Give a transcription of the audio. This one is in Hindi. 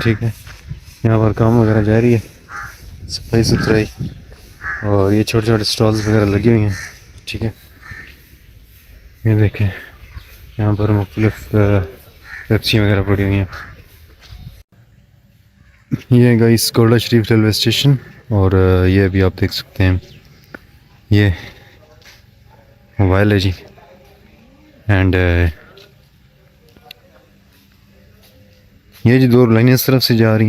ठीक है, यहाँ पर काम वगैरह जारी है, सफाई सुथराई, और ये छोटे छोटे स्टॉल्स वगैरह लगी हुई हैं। ठीक है, ये देखें यहाँ पर मुख्तलिफ पेप्सी वगैरह पड़ी हुई हैं। ये है गाइस गोल्डा शरीफ रेलवे स्टेशन, और ये भी आप देख सकते हैं, ये मोबाइल है जी। एंड ये जी दो लाइनें इस तरफ से जा रही हैं।